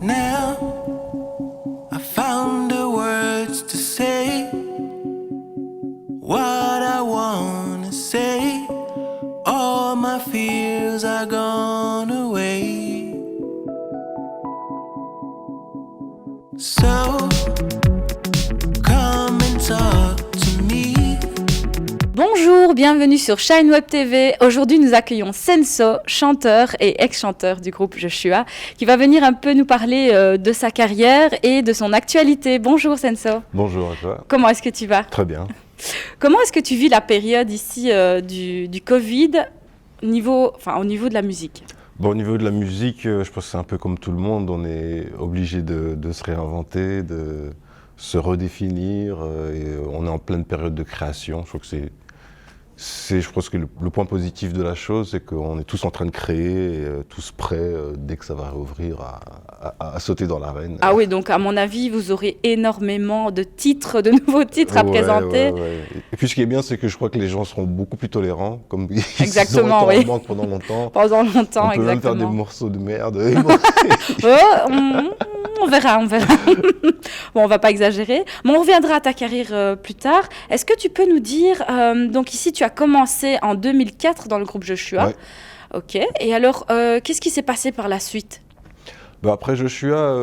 Now I found the words to say what I wanna say. All my fears are gone away. So come and talk to me. Bonjour, bienvenue sur Shine Web TV. Aujourd'hui, nous accueillons Senso, chanteur et ex-chanteur du groupe Joshua, qui va venir un peu nous parler de sa carrière et de son actualité. Bonjour Senso. Bonjour à toi. Comment est-ce que tu vas? Très bien. Comment est-ce que tu vis la période ici du Covid au niveau de la musique? Bon, au niveau de la musique, je pense que c'est un peu comme tout le monde, on est obligé de se réinventer, de se redéfinir, et on est en pleine période de création. Je trouve que je pense que le point positif de la chose, c'est qu'on est tous en train de créer, et, tous prêts, dès que ça va réouvrir, à sauter dans l'arène. Ah oui, donc à mon avis, vous aurez énormément de nouveaux titres à présenter. Ouais. Et puis ce qui est bien, c'est que je crois que les gens seront beaucoup plus tolérants, comme Exactement, ils ont été oui. en manque pendant longtemps. Pendant longtemps, On peut même faire exactement. des morceaux de merde. On verra. Bon, on va pas exagérer. Mais on reviendra à ta carrière plus tard. Est-ce que tu peux nous dire, donc ici tu as commencé en 2004 dans le groupe Joshua. Ouais. Ok. Et alors, qu'est-ce qui s'est passé par la suite? Après Joshua,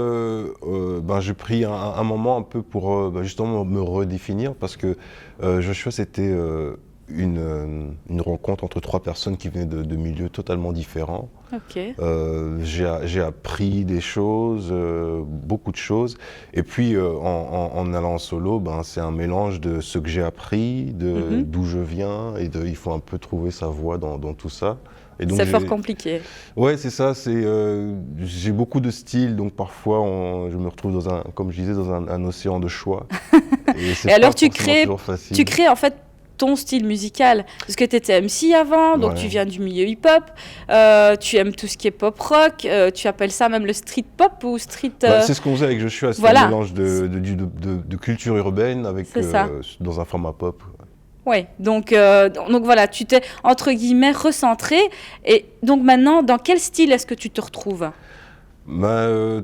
j'ai pris un moment un peu pour justement me redéfinir, parce que Joshua, c'était une rencontre entre trois personnes qui venaient de milieux totalement différents. Ok. J'ai appris des choses, beaucoup de choses. Et puis en allant en solo, c'est un mélange de ce que j'ai appris, d'où je viens, et il faut un peu trouver sa voie dans tout ça. Et donc C'est fort compliqué. Ouais, c'est ça. J'ai beaucoup de styles, donc parfois je me retrouve comme je disais, dans un océan de choix. Et alors tu crées en fait ton style musical, parce que tu étais MC avant, donc tu viens du milieu hip-hop, tu aimes tout ce qui est pop-rock, tu appelles ça même le street pop ou street... c'est ce qu'on faisait avec Joshua, c'était un mélange de culture urbaine dans un format pop. Oui, donc voilà, tu t'es entre guillemets recentré, et donc maintenant, dans quel style est-ce que tu te retrouves? Je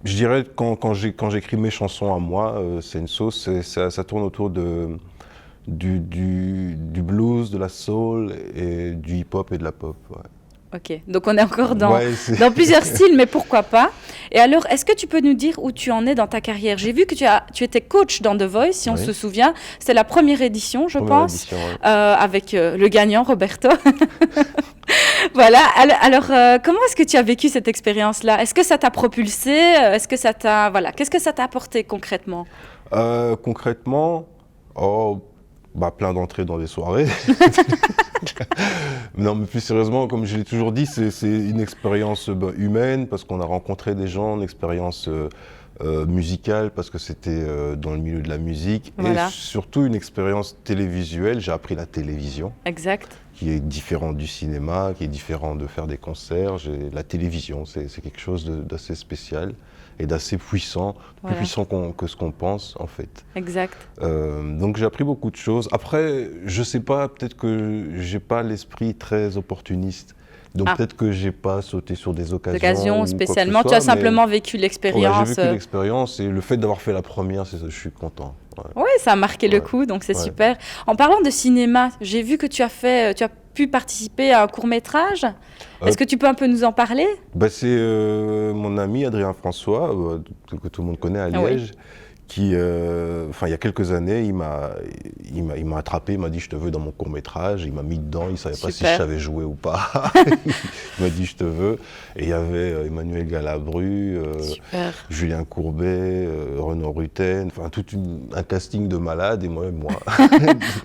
dirais quand j'écris mes chansons à moi, Senso, ça tourne autour du blues, de la soul, et du hip-hop et de la pop. Ouais. Ok, donc on est encore dans plusieurs styles, mais pourquoi pas. Et alors, est-ce que tu peux nous dire où tu en es dans ta carrière? J'ai vu que tu étais coach dans The Voice, si on se souvient. C'était la première édition, je pense, avec le gagnant, Roberto. Voilà, alors comment est-ce que tu as vécu cette expérience-là? Est-ce que ça t'a propulsé? Est-ce que ça t'a... Voilà, qu'est-ce que ça t'a apporté concrètement? Concrètement, plein d'entrées dans les soirées. Non, mais plus sérieusement, comme je l'ai toujours dit, c'est une expérience humaine, parce qu'on a rencontré des gens, une expérience musicale, parce que c'était dans le milieu de la musique, voilà. Et surtout une expérience télévisuelle. J'ai appris la télévision. Exact. Qui est différente du cinéma, qui est différent de faire des concerts. La télévision, c'est quelque chose d'assez spécial et d'assez puissant, plus puissant que ce qu'on pense en fait. Exact. Donc j'ai appris beaucoup de choses. Après, je sais pas, peut-être que j'ai pas l'esprit très opportuniste. Donc peut-être que j'ai pas sauté sur des occasions spécialement. Tu as simplement vécu l'expérience. J'ai vécu l'expérience, et le fait d'avoir fait la première, je suis content. Oui, ça a marqué le coup, donc c'est super. En parlant de cinéma, j'ai vu que tu as pu participer à un court-métrage. Est-ce que tu peux un peu nous en parler? C'est mon ami Adrien François, que tout le monde connaît à Liège, qui, il y a quelques années, il m'a attrapé, il m'a dit « je te veux dans mon court-métrage », il m'a mis dedans, il ne savait pas si je savais jouer ou pas. Il m'a dit « je te veux ». Et il y avait Emmanuel Galabru, Julien Courbet, Renaud Rutten, tout un casting de malades, et moi.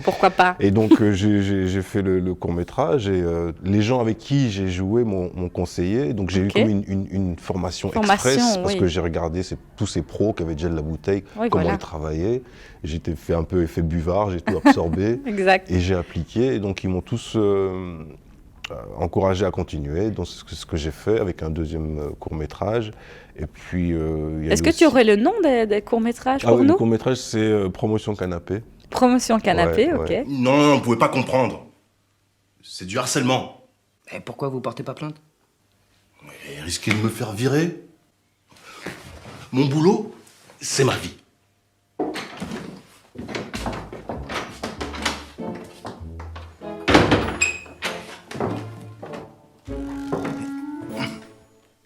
Pourquoi pas. Et donc j'ai fait le court-métrage, et les gens avec qui j'ai joué m'ont conseillé, donc j'ai eu comme une formation express, parce que j'ai regardé tous ces pros qui avaient déjà de la bouteille, comment ils travaillaient. J'étais fait un peu effet buvard, j'ai tout absorbé. Exact. Et j'ai appliqué, et donc ils m'ont tous encouragé à continuer. Donc c'est ce que j'ai fait avec un deuxième court-métrage. Et puis, est-ce que tu aurais le nom des courts-métrages pour nous? Le court-métrage, c'est Promotion Canapé. Promotion Canapé, ok. Non, vous pouvez pas comprendre. C'est du harcèlement. Et pourquoi vous portez pas plainte? Mais risquez de me faire virer. Mon boulot, c'est ma vie.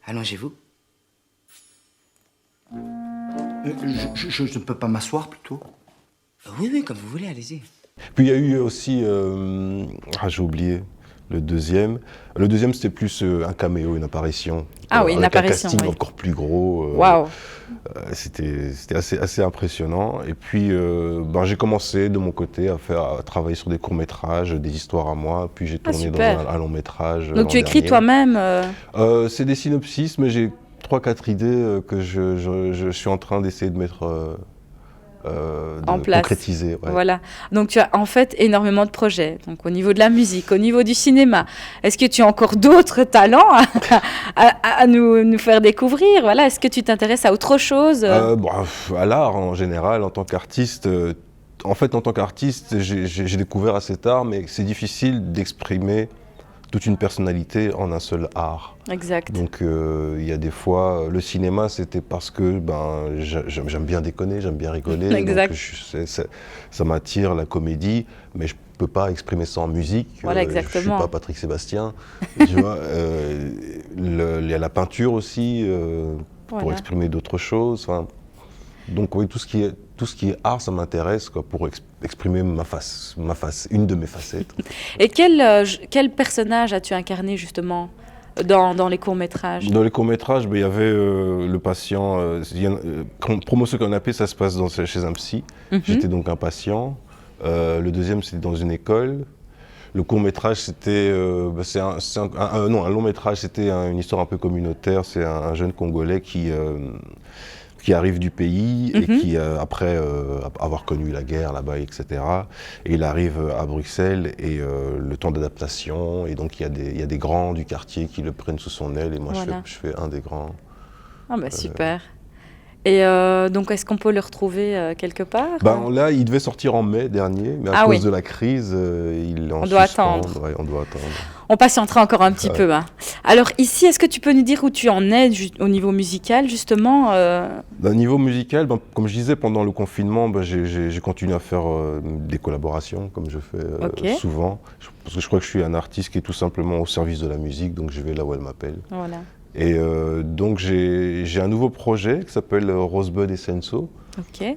Allongez-vous. Je ne peux pas m'asseoir plutôt? Oui, oui, comme vous voulez, allez-y. Puis il y a eu aussi, j'ai oublié, le deuxième. Le deuxième, c'était plus un caméo, une apparition. Ah oui, une apparition, un casting oui. encore plus gros. Waouh. C'était assez impressionnant. Et puis, j'ai commencé de mon côté à travailler sur des courts-métrages, des histoires à moi. Puis j'ai tourné dans un long-métrage. Donc tu écris toi-même C'est des synopsis, mais j'ai 3-4 idées que je suis en train d'essayer de mettre en place. Concrétiser. Ouais. Voilà. Donc tu as en fait énormément de projets. Donc au niveau de la musique, au niveau du cinéma. Est-ce que tu as encore d'autres talents à nous faire découvrir? Voilà. Est-ce que tu t'intéresses à autre chose? À l'art en général, en tant qu'artiste. En fait, en tant qu'artiste, j'ai découvert assez tard, mais c'est difficile d'exprimer toute une personnalité en un seul art. Exact. Donc il y a des fois, le cinéma c'était parce que j'aime bien déconner, j'aime bien rigoler, exact. Donc ça m'attire la comédie, mais je peux pas exprimer ça en musique. Voilà, exactement. Je suis pas Patrick Sébastien. Tu vois, il y a la peinture aussi pour exprimer d'autres choses. Enfin, donc oui, tout ce qui est art, ça m'intéresse pour exprimer ma face, une de mes facettes. Et quel personnage as-tu incarné justement dans les courts-métrages? Dans les courts-métrages, il y avait le patient, Promotion canapé, ça se passe chez un psy. J'étais donc un patient. Le deuxième, c'était dans une école. Le court-métrage, c'était un long-métrage, c'était une histoire un peu communautaire. C'est un jeune Congolais qui arrive du pays et qui, après avoir connu la guerre là-bas, etc., et il arrive à Bruxelles et le temps d'adaptation, et donc il y a des grands du quartier qui le prennent sous son aile, et moi je fais un des grands. Ah bah super. Et donc est-ce qu'on peut le retrouver quelque part? Là, il devait sortir en mai dernier, mais à cause de la crise, il est en suspens. On doit attendre. Ouais, on doit attendre. On patientera encore un petit peu. Hein. Alors ici, est-ce que tu peux nous dire où tu en es au niveau musical, justement Niveau musical, comme je disais, pendant le confinement, j'ai continué à faire des collaborations, comme je fais souvent. Parce que je crois que je suis un artiste qui est tout simplement au service de la musique, donc je vais là où elle m'appelle. Voilà. Et donc j'ai un nouveau projet qui s'appelle Rosebud et Senso.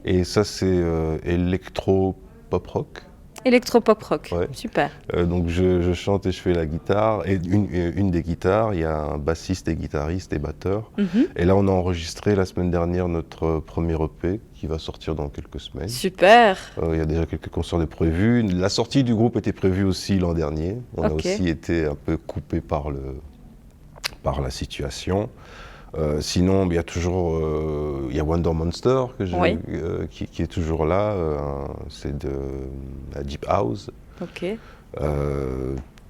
Et ça, c'est électro-pop-rock. Électro-pop-rock, ouais. Super. Donc je chante et je fais la guitare, et une des guitares, il y a un bassiste et guitariste et batteur. Et là, on a enregistré la semaine dernière notre premier EP qui va sortir dans quelques semaines. Super. Il y a déjà quelques concerts de prévus. La sortie du groupe était prévue aussi l'an dernier. On a aussi été un peu coupé par la situation. Sinon, il y a toujours Wonder Monster qui est toujours là. C'est de la Deep House.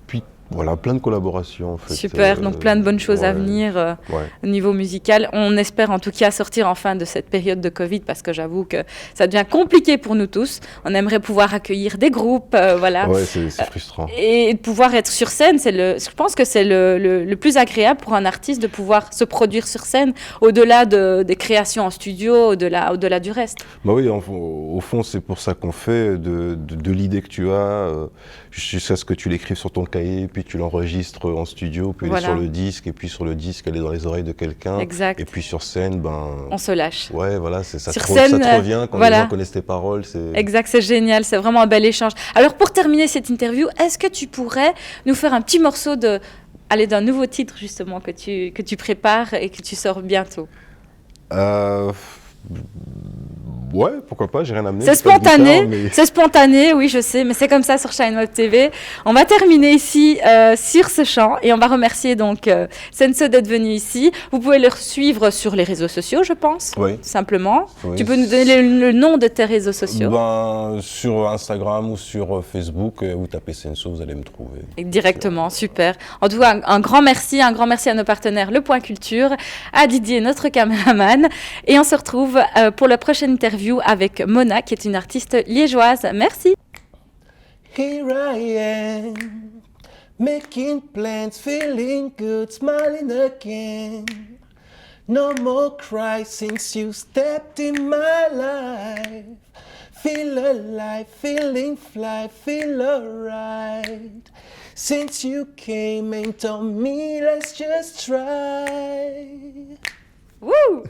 Puis voilà, plein de collaborations en fait. Super, donc plein de bonnes choses à venir au niveau musical. On espère en tout cas sortir enfin de cette période de Covid, parce que j'avoue que ça devient compliqué pour nous tous. On aimerait pouvoir accueillir des groupes, voilà. Ouais, c'est frustrant. Et de pouvoir être sur scène, je pense que c'est le plus agréable pour un artiste de pouvoir se produire sur scène, au-delà des créations en studio, au-delà du reste. Oui, au fond, c'est pour ça qu'on fait, de l'idée que tu as, jusqu'à ce que tu l'écrives sur ton cahier, puis tu l'enregistres en studio, puis elle est sur le disque, et puis sur le disque, elle est dans les oreilles de quelqu'un. Exact. Et puis sur scène, on se lâche. Ouais, voilà, ça te revient quand les gens connaissent tes paroles. Exact, c'est génial, c'est vraiment un bel échange. Alors pour terminer cette interview, est-ce que tu pourrais nous faire un petit morceau d'un nouveau titre justement que tu prépares et que tu sors bientôt? Ouais, pourquoi pas, j'ai rien amené. C'est spontané, c'est spontané, oui, je sais, mais c'est comme ça sur Shine Web TV. On va terminer ici sur ce chant, et on va remercier donc Senso d'être venu ici. Vous pouvez le suivre sur les réseaux sociaux, je pense, simplement. Oui. Tu peux nous donner le nom de tes réseaux sociaux? Sur Instagram ou sur Facebook, vous tapez Senso, vous allez me trouver. Directement, super. En tout cas, un grand merci à nos partenaires Le Point Culture, à Didier, notre caméraman, et on se retrouve pour la prochaine interview avec Mona, qui est une artiste liégeoise. Merci. Here I am, making plans, feeling good, smiling again. No more cry since you stepped in my life. Feel alive, feeling fly, feel alright. Since you came and told me, let's just try. Wouh!